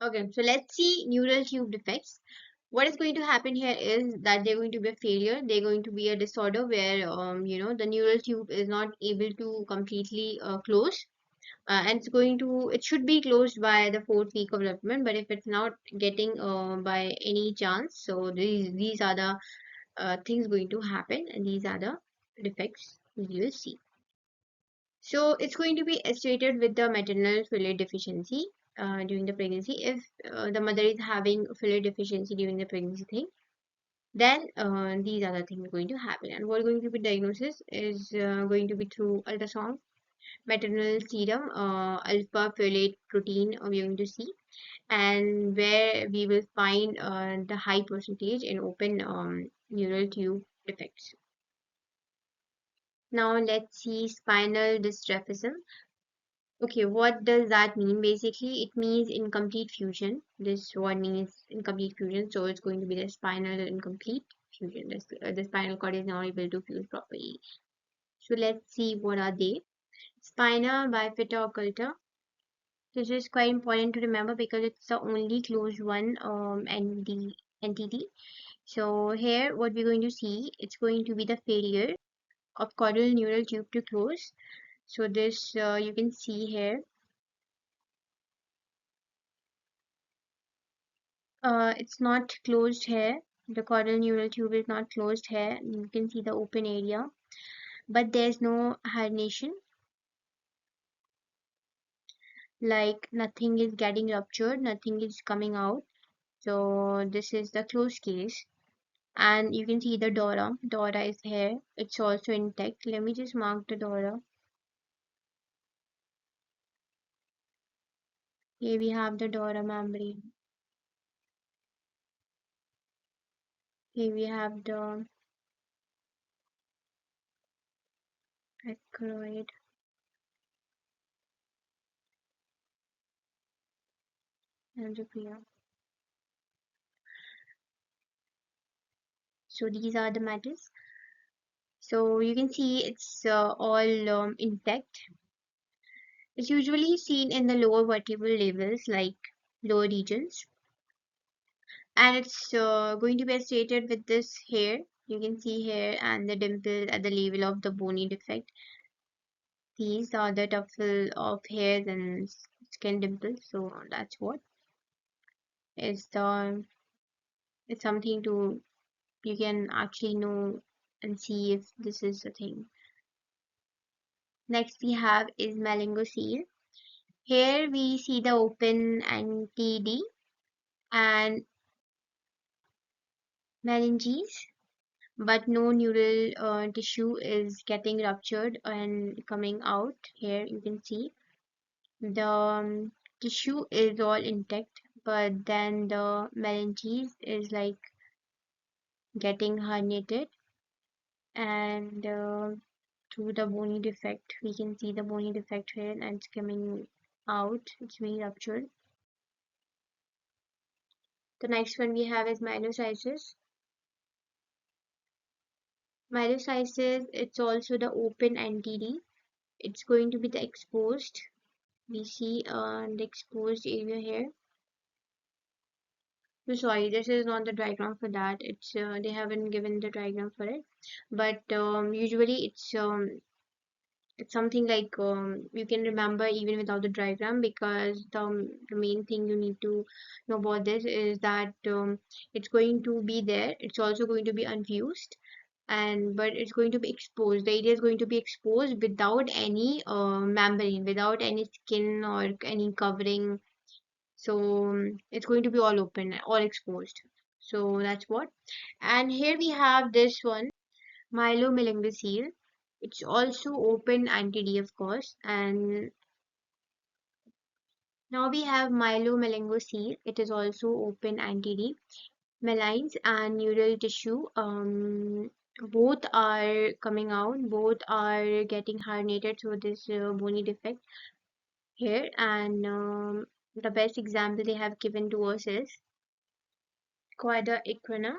Okay, so let's see neural tube defects. What is going to happen here is that they're going to be a failure. They're going to be a disorder where, the neural tube is not able to completely close. And it should be closed by the fourth week of development. But if it's not getting by any chance, so these are the things going to happen, and these are the defects you will see. So it's going to be associated with the maternal folate deficiency during the pregnancy. If the mother is having folate deficiency during the pregnancy thing, then these are the things going to happen. And what going to be diagnosis is going to be through ultrasound, maternal serum, alpha folate protein we are going to see, and where we will find the high percentage in open neural tube defects. Now let's see spinal dystrophism. Okay, what does that mean? Basically, it means incomplete fusion. This one means incomplete fusion, so it's going to be the spinal incomplete fusion. The spinal cord is not able to fuse properly. So let's see what are they. Spina bifida occulta. This is quite important to remember because it's the only closed one and the entity. So here, what we're going to see, it's going to be the failure of caudal neural tube to close. So this you can see here. It's not closed here. The caudal neural tube is not closed here. You can see the open area, but there's no herniation, like nothing is getting ruptured, nothing is coming out. So this is the closed case. And you can see the dora. Dora is here. It's also intact. Let me just mark the dora. Here we have the dora membrane. Here we have the acroid and the. So these are the matters. So you can see it's all intact. It's usually seen in the lower vertebral levels, like lower regions, and it's going to be associated with this hair. You can see here and the dimple at the level of the bony defect. These are the tuffle of hairs and skin dimples. So that's what is the. It's something to you can actually know and see if this is a thing. Next we have is Meningocele. Here we see the open NTD and meninges, but no neural tissue is getting ruptured and coming out. Here you can see the tissue is all intact, but then the meninges is like getting herniated, and through the bony defect we can see the bony defect here and it's coming out. It's being ruptured. The next one we have is myeloschisis. Myeloschisis, it's also the open NTD. It's going to be the exposed. We see the exposed area here. So sorry, this is not the diagram for that. It's they haven't given the diagram for it, but usually it's something like you can remember even without the diagram, because the main thing you need to know about this is that it's going to be there. It's also going to be unfused, and but it's going to be exposed. The area is going to be exposed without any membrane, without any skin or any covering. So it's going to be all open, all exposed. So that's what. And here we have this one, Myelomeningocele. It's also open NTD, of course. And now we have Myelomeningocele. It is also open NTD. Malines and neural tissue, both are coming out, both are getting herniated through this bony defect here. And the best example they have given to us is quadra equina.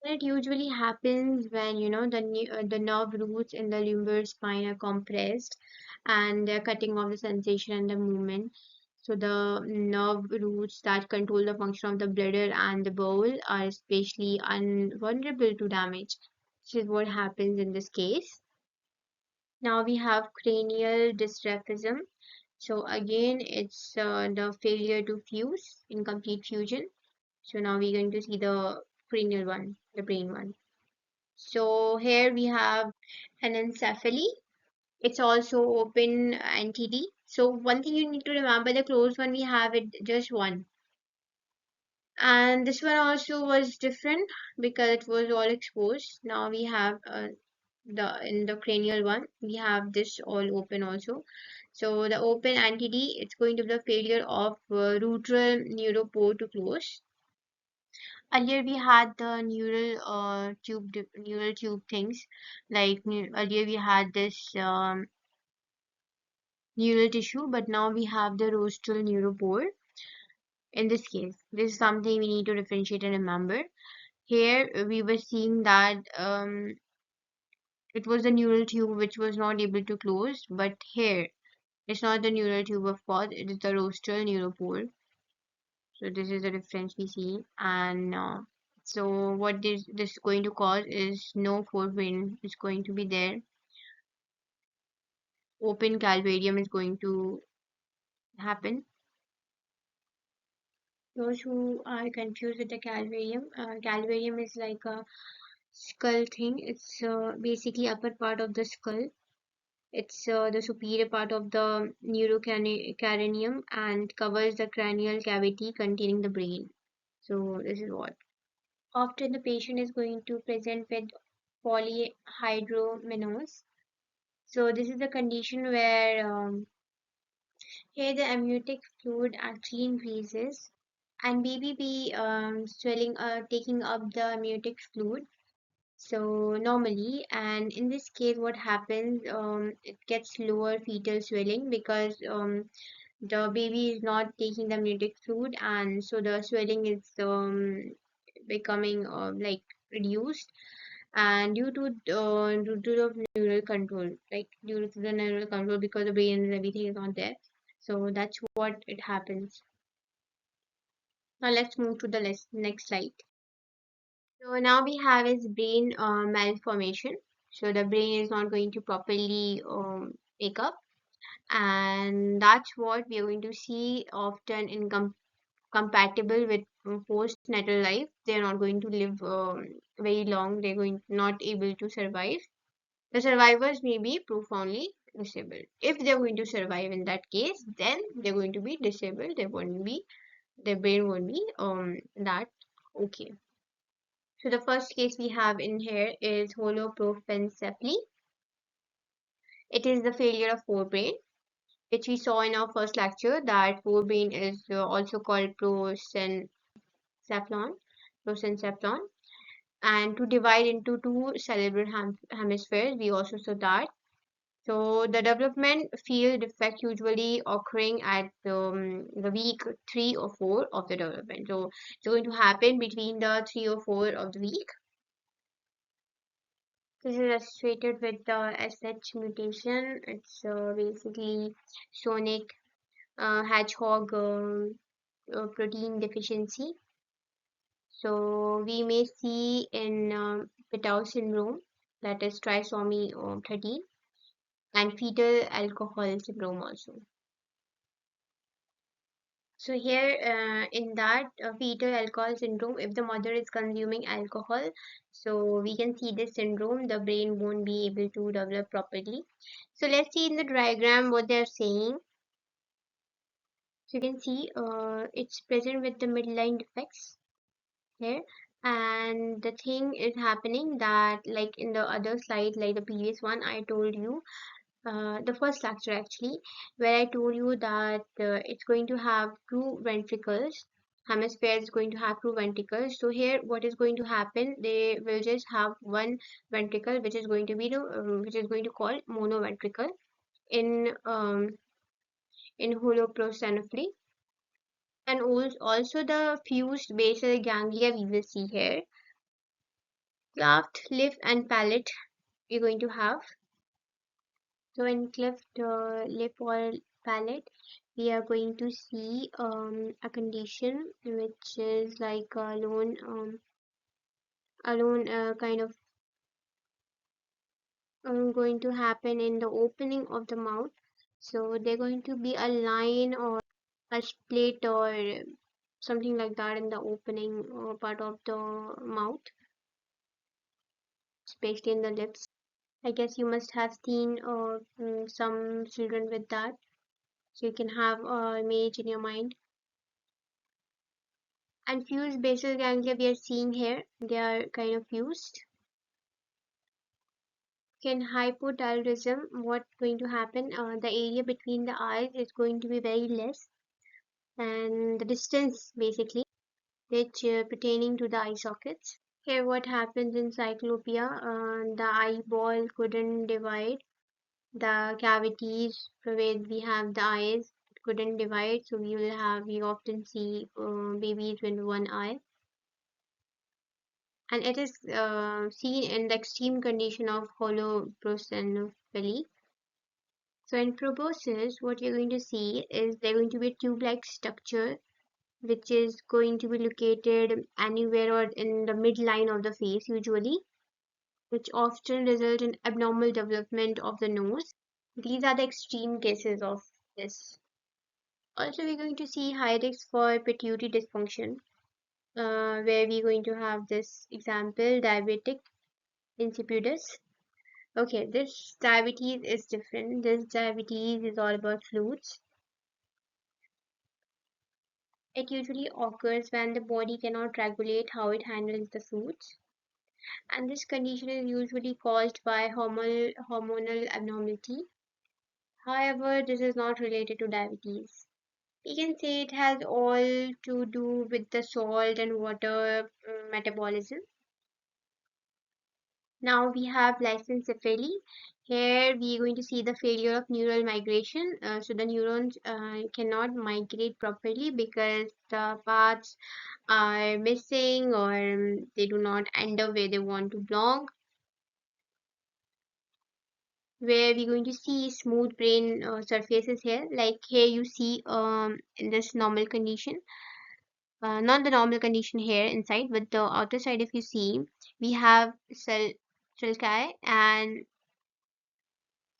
It usually happens when the nerve roots in the lumbar spine are compressed, and they're cutting off the sensation and the movement. So the nerve roots that control the function of the bladder and the bowel are especially vulnerable to damage. This is what happens in this case. Now we have cranial dystrophism. So again, it's the failure to fuse, incomplete fusion. So now we're going to see the cranial one, the brain one. So here we have Anencephaly. It's also open entity. So one thing you need to remember, the closed one we have it just one. And this one also was different because it was all exposed. Now we have the in the cranial one we have this all open also. So the open entity, it's going to be the failure of rootal neuropore to close. Earlier we had the neural tube things, like earlier we had this neural tissue, but now we have the rostral neuropore. In this case, this is something we need to differentiate and remember. Here we were seeing that it was the neural tube which was not able to close, but here it's not the neural tube, of course, it is the rostral neuropore. So this is the difference we see. And so what this is going to cause is no forebrain is going to be there. Open calvarium is going to happen. Those who are confused with the calvarium is like a skull thing. It's basically upper part of the skull. It's the superior part of the neurocarinium and covers the cranial cavity containing the brain. So this is what. Often the patient is going to present with polyhydramnios. So this is a condition where here the amniotic fluid actually increases and baby be swelling, taking up the amniotic fluid. So normally, and in this case, what happens? It gets lower fetal swelling because the baby is not taking the amniotic fluid, and so the swelling is becoming like reduced. And due to the neural control, like due to the neural control, because the brain and everything is not there. So that's what it happens. Now let's move to the next slide. So now we have is brain malformation. So the brain is not going to properly make up, and that's what we are going to see often in compatible with postnatal life. They are not going to live very long. They're going not able to survive. The survivors may be profoundly disabled. If they're going to survive in that case, then they're going to be disabled. They won't be, their brain won't be that okay. So the first case we have in here is Holoprosencephaly. It is the failure of forebrain, which we saw in our first lecture that forebrain is also called prosencephalon, and to divide into two cerebral hemispheres. We also saw that. So the development field defect usually occurring at the week 3 or 4 of the development. So it's going to happen between the 3 or 4 of the week. This is associated with the SH mutation. It's basically sonic hedgehog protein deficiency. So we may see in Pitou syndrome, that is trisomy 13, and fetal alcohol syndrome also. So here in that fetal alcohol syndrome, if the mother is consuming alcohol, so we can see this syndrome, the brain won't be able to develop properly. So let's see in the diagram what they're saying. So you can see it's present with the midline defects here. And the thing is happening that like in the other slide, like the previous one, I told you the first lecture actually, where I told you that it's going to have two ventricles. Hemisphere is going to have two ventricles. So here, what is going to happen? They will just have one ventricle, which is going to be the which is going to call monoventricle in holoprosencephaly. And also the fused basal ganglia we will see here. Cleft lip and palate you're going to have. So in cleft lip or palette, we are going to see a condition which is like alone kind of going to happen in the opening of the mouth. So they're going to be a line or a split or something like that in the opening part of the mouth, especially in the lips. I guess you must have seen some children with that, so you can have an image in your mind. And fused basal ganglia we are seeing here, they are kind of fused. In hypothyroidism, what's going to happen? The area between the eyes is going to be very less, and the distance basically, which pertaining to the eye sockets. Here, what happens in cyclopia? The eyeball couldn't divide. The cavities where we have the eyes couldn't divide, so we often see babies with one eye, and it is seen in the extreme condition of Holoprosencephaly. So in proboscis, what you're going to see is they're going to be a tube-like structure which is going to be located anywhere or in the midline of the face usually, which often result in abnormal development of the nose. These are the extreme cases of this. Also, we're going to see high risk for pituitary dysfunction, where we're going to have this example, diabetic insipidus. Okay, this diabetes is different. This diabetes is all about fluids. It usually occurs when the body cannot regulate how it handles the foods, and this condition is usually caused by hormonal abnormality. However, this is not related to diabetes. We can say it has all to do with the salt and water metabolism. Now we have Lissencephaly. Here we are going to see the failure of neural migration. So the neurons cannot migrate properly because the paths are missing or they do not end up where they want to belong. Where we're going to see smooth brain surfaces here. Like here you see in this normal condition. Not the normal condition here inside, but the outer side if you see, we have sulci, and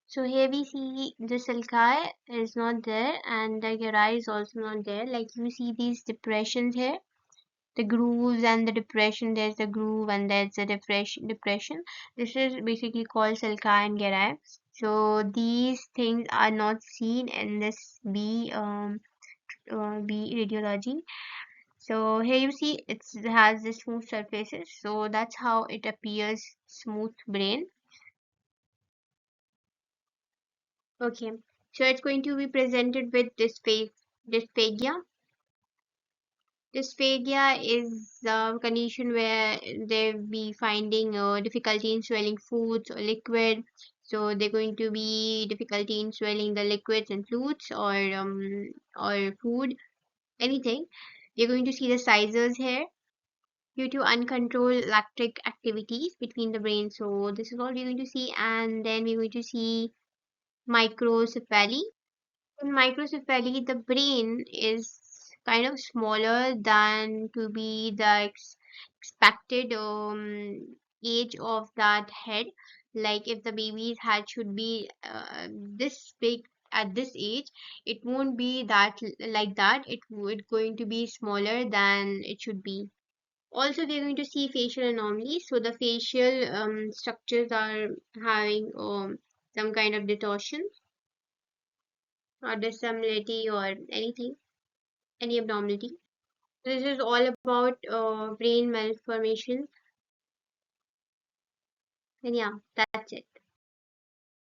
so here we see the sulci is not there and the gyri is also not there. Like you see these depressions here, the grooves and the depression. There's the groove and there's the depression. This is basically called sulci and gyri. So these things are not seen in this B radiology. So here you see it has the smooth surfaces. So that's how it appears smooth brain. Okay. So it's going to be presented with dysphagia. Dysphagia is a condition where they be finding difficulty in swallowing foods or liquid. So they're going to be difficulty in swallowing the liquids and fluids or food, anything. You're going to see the sizes here due to uncontrolled electric activities between the brain. So this is all we're going to see, and then we're going to see microcephaly. In microcephaly, the brain is kind of smaller than to be the expected age of that head. Like if the baby's head should be this big at this age, it won't be that like that. It would going to be smaller than it should be. Also, we're going to see facial anomalies. So the facial structures are having some kind of distortion or dissimility or anything, any abnormality. This is all about brain malformation. And yeah, that's it.